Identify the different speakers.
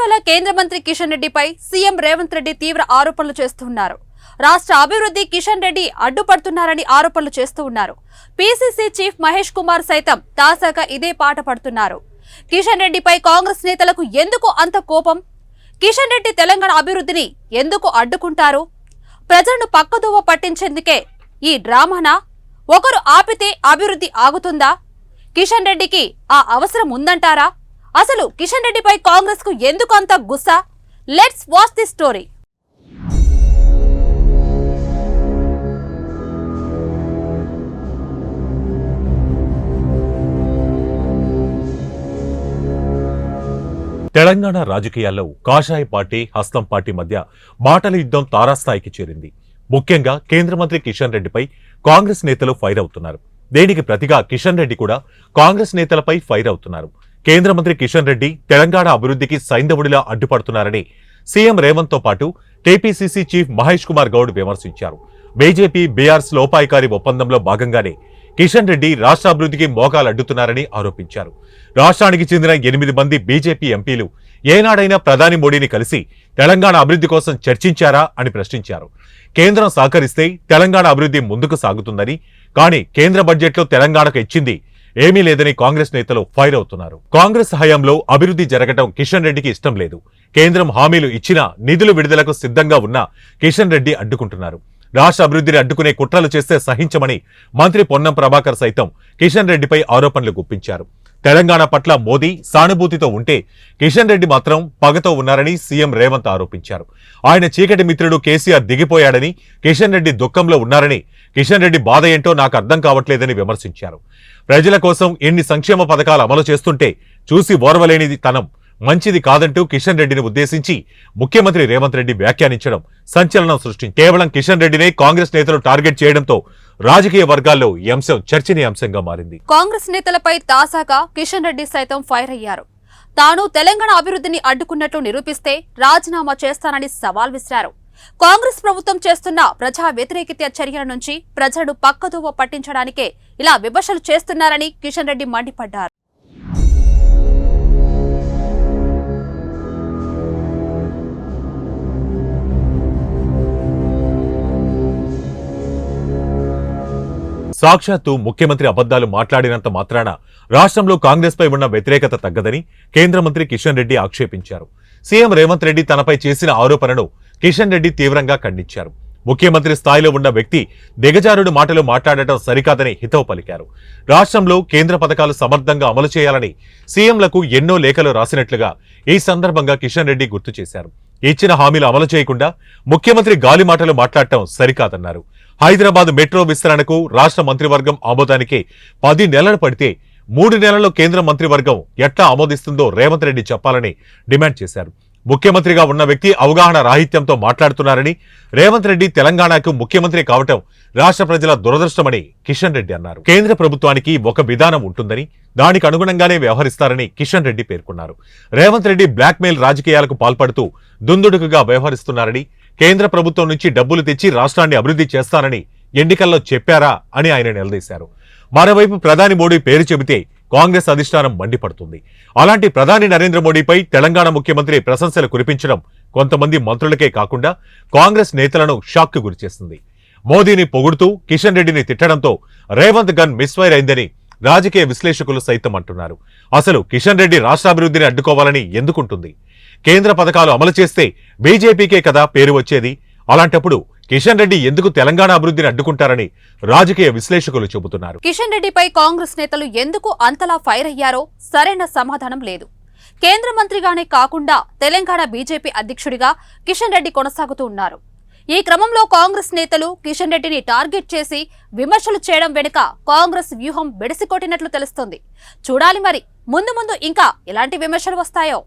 Speaker 1: ఇటీవల కేంద్ర మంత్రి కిషన్ రెడ్డిపై సీఎం రేవంత్ రెడ్డి తీవ్ర ఆరోపణలు చేస్తున్నారు. రాష్ట్ర అభివృద్ధి కిషన్ రెడ్డి అడ్డుపడుతున్నారని ఆరోపణలు చేస్తూ ఉన్నారు. పీసీసీ చీఫ్ మహేష్ కుమార్ సైతం తాజాగా ఇదే పాట పడుతున్నారు. కిషన్ రెడ్డిపై కాంగ్రెస్ నేతలకు ఎందుకు అంత కోపం? కిషన్ రెడ్డి తెలంగాణ అభివృద్ధిని ఎందుకు అడ్డుకుంటారు? ప్రజలను పక్కదోవ పట్టించేందుకే ఈ డ్రామానా? ఒకరు ఆపితే అభివృద్ధి ఆగుతుందా? కిషన్ రెడ్డికి ఆ అవసరం ఉందంటారా? అసలు కిషన్ రెడ్డిపై కాంగ్రెస్ కు ఎందుకు అంత గుస్సా? Let's watch the story.
Speaker 2: Telangana రాజకీయాల్లో కాషాయ పార్టీ, హస్తం పార్టీ మధ్య మాటల యుద్ధం తారాస్థాయికి చేరింది. ముఖ్యంగా కేంద్ర మంత్రి కిషన్ రెడ్డిపై కాంగ్రెస్ నేతలు ఫైర్ అవుతున్నారు. దీనికి ప్రతిగా కిషన్ రెడ్డి కూడా కాంగ్రెస్ నేతలపై ఫైర్ అవుతున్నారు. కేంద్ర మంత్రి కిషన్ రెడ్డి తెలంగాణ అభివృద్ధికి సైంధవుడిలా అడ్డుపడుతున్నారని సీఎం రేవంత్ తో పాటు టీపీసీసీ చీఫ్ మహేష్ కుమార్ గౌడ్ విమర్శించారు. బీజేపీ బీఆర్ఎస్ లోపాయికారి ఒప్పందంలో భాగంగానే కిషన్ రెడ్డి రాష్ట్ర అభివృద్ధికి మోకాలడ్డుతున్నారని ఆరోపించారు. రాష్ట్రానికి చెందిన 8 మంది బీజేపీ ఎంపీలు ఏనాడైనా ప్రధాని మోడీని కలిసి తెలంగాణ అభివృద్ధి కోసం చర్చించారా అని ప్రశ్నించారు. కేంద్రం సహకరిస్తే తెలంగాణ అభివృద్ధి ముందుకు సాగుతుందని, కానీ కేంద్ర బడ్జెట్లో తెలంగాణకు ఇచ్చింది ఏమీ లేదని కాంగ్రెస్ నేతలు ఫైర్ అవుతున్నారు. కాంగ్రెస్ హయాంలో అభివృద్ధి జరగడం కిషన్ రెడ్డికి ఇష్టం లేదు. కేంద్రం హామీలు ఇచ్చినా నిధులు విడుదలకు సిద్ధంగా ఉన్న కిషన్ రెడ్డి అడ్డుకుంటున్నారు. రాష్ట్ర అభివృద్ధిని అడ్డుకునే కుట్రలు చేస్తే సహించమని మంత్రి పొన్నం ప్రభాకర్ సైతం కిషన్ రెడ్డిపై ఆరోపణలు గుప్పించారు. తెలంగాణ పట్ల మోదీ సానుభూతితో ఉంటే కిషన్ రెడ్డి మాత్రం పగతో ఉన్నారని సీఎం రేవంత్ ఆరోపించారు. ఆయన చీకటి మిత్రుడు కేసీఆర్ దిగిపోయాడని, కిషన్ రెడ్డి దుఃఖంలో ఉన్నారని, కిషన్ రెడ్డి బాధ ఏంటో నాకు అర్థం కావట్లేదని విమర్శించారు. ప్రజల కోసం ఎన్ని సంక్షేమ పథకాలు అమలు చేస్తుంటే చూసి ఓర్వలేనిది తనం మంచిది కాదంటూ కిషన్ రెడ్డిని ఉద్దేశించి ముఖ్యమంత్రి రేవంత్ రెడ్డి వ్యాఖ్యానించడం సంచలనం సృష్టించింది. కేవలం కిషన్ రెడ్డినే కాంగ్రెస్ నేతలు టార్గెట్ చేయడంతో రాజకీయ వర్గాల్లో ఈ అంశం చర్చనీయాంశంగా మారింది.
Speaker 1: కాంగ్రెస్ నేతలపై తాజాగా కిషన్ రెడ్డి సైతం ఫైర్ అయ్యారు. తాను తెలంగాణ అభివృద్ధిని అడ్డుకున్నట్లు నిరూపిస్తే రాజీనామా చేస్తానని సవాల్ విసిరారు. కాంగ్రెస్ ప్రభుత్వం చేస్తున్న ప్రజా వ్యతిరేకిత చర్యల నుంచి ప్రజలను పక్కదోవ పట్టించడానికే ఇలా విమర్శలు చేస్తున్నారని కిషన్ రెడ్డి మండిపడ్డారు.
Speaker 2: సాక్షాత్తు ముఖ్యమంత్రి అబద్దాలు మాట్లాడినంత మాత్రాన రాష్ట్రంలో కాంగ్రెస్ పై ఉన్న వ్యతిరేకత తగ్గదని కేంద్ర మంత్రి కిషన్ రెడ్డి ఆక్షేపించారు. సీఎం రేవంత్ రెడ్డి తనపై చేసిన ఆరోపణను కిషన్ రెడ్డి తీవ్రంగా ఖండించారు. ముఖ్యమంత్రి స్థాయిలో ఉన్న వ్యక్తి దిగజారుడు మాటలు మాట్లాడటం సరికాదని హితవు పలికారు. రాష్ట్రంలో కేంద్ర పథకాలు సమర్థంగా అమలు చేయాలని సీఎంలకు ఎన్నో లేఖలు రాసినట్లుగా ఈ సందర్భంగా కిషన్ రెడ్డి గుర్తు చేశారు. ఇచ్చిన హామీలు అమలు చేయకుండా ముఖ్యమంత్రి గాలి మాటలు మాట్లాడటం సరికాదన్నారు. హైదరాబాద్ మెట్రో విస్తరణకు రాష్ట్ర మంత్రివర్గం ఆమోదానికి 10 నెలలు పడితే 3 నెలల్లో కేంద్ర మంత్రివర్గం ఎట్లా ఆమోదిస్తుందో రేవంత్ రెడ్డి చెప్పాలని డిమాండ్ చేశారు. ముఖ్యమంత్రిగా ఉన్న వ్యక్తి అవగాహన రాహిత్యంతో మాట్లాడుతున్నారని, రేవంత్ రెడ్డి తెలంగాణకు ముఖ్యమంత్రి కావటం రాష్ట్ర ప్రజల దురదృష్టమని కిషన్ రెడ్డి అన్నారు. కేంద్ర ప్రభుత్వానికి ఒక విధానం ఉంటుందని, దానికి అనుగుణంగానే వ్యవహరిస్తారని కిషన్ రెడ్డి పేర్కొన్నారు. రేవంత్ రెడ్డి బ్లాక్మెయిల్ రాజకీయాలకు పాల్పడుతూ దుందుడుకుగా వ్యవహరిస్తున్నారని, కేంద్ర ప్రభుత్వం నుంచి డబ్బులు తెచ్చి రాష్ట్రాన్ని అభివృద్ధి చేస్తానని ఎన్నికల్లో చెప్పారా అని ఆయన నిలదీశారు. మరోవైపు ప్రధాని మోడీ పేరు చెబితే కాంగ్రెస్ అధిష్టానం మండిపడుతుంది. అలాంటి ప్రధాని నరేంద్ర మోడీపై తెలంగాణ ముఖ్యమంత్రి ప్రశంసలు కురిపించడం కొంతమంది మంత్రులకే కాకుండా కాంగ్రెస్ నేతలను షాక్కు గురిచేస్తుంది. మోదీని పొగుడుతూ కిషన్ రెడ్డిని తిట్టడంతో రేవంత్ గన్ మిస్ఫైర్ అయిందని రాజకీయ విశ్లేషకులు సైతం అంటున్నారు. అసలు కిషన్ రెడ్డి రాష్ట్రాభివృద్ధిని అడ్డుకోవాలని ఎందుకుంటుంది? కేంద్ర పథకాలు అమలు చేస్తే బీజేపీకే కదా పేరు వచ్చేది. అలాంటప్పుడు కిషన్ రెడ్డి ఎందుకు తెలంగాణ అభివృద్ధిని అడ్డుకుంటారని రాజకీయ విశ్లేషకులు చెబుతున్నారు.
Speaker 1: కిషన్ రెడ్డిపై కాంగ్రెస్ నేతలు ఎందుకు అంతలా ఫైర్ అయ్యారో సరైన సమాధానం లేదు. కేంద్ర మంత్రిగానే కాకుండా తెలంగాణ బీజేపీ అధ్యక్షుడిగా కిషన్ రెడ్డి కొనసాగుతూ ఉన్నారు. ఈ క్రమంలో కాంగ్రెస్ నేతలు కిషన్ రెడ్డిని టార్గెట్ చేసి విమర్శలు చేయడం వెనుక కాంగ్రెస్ వ్యూహం బెడిసికొట్టినట్లు తెలుస్తోంది. చూడాలి మరి ముందు ముందు ఇంకా ఎలాంటి విమర్శలు వస్తాయో.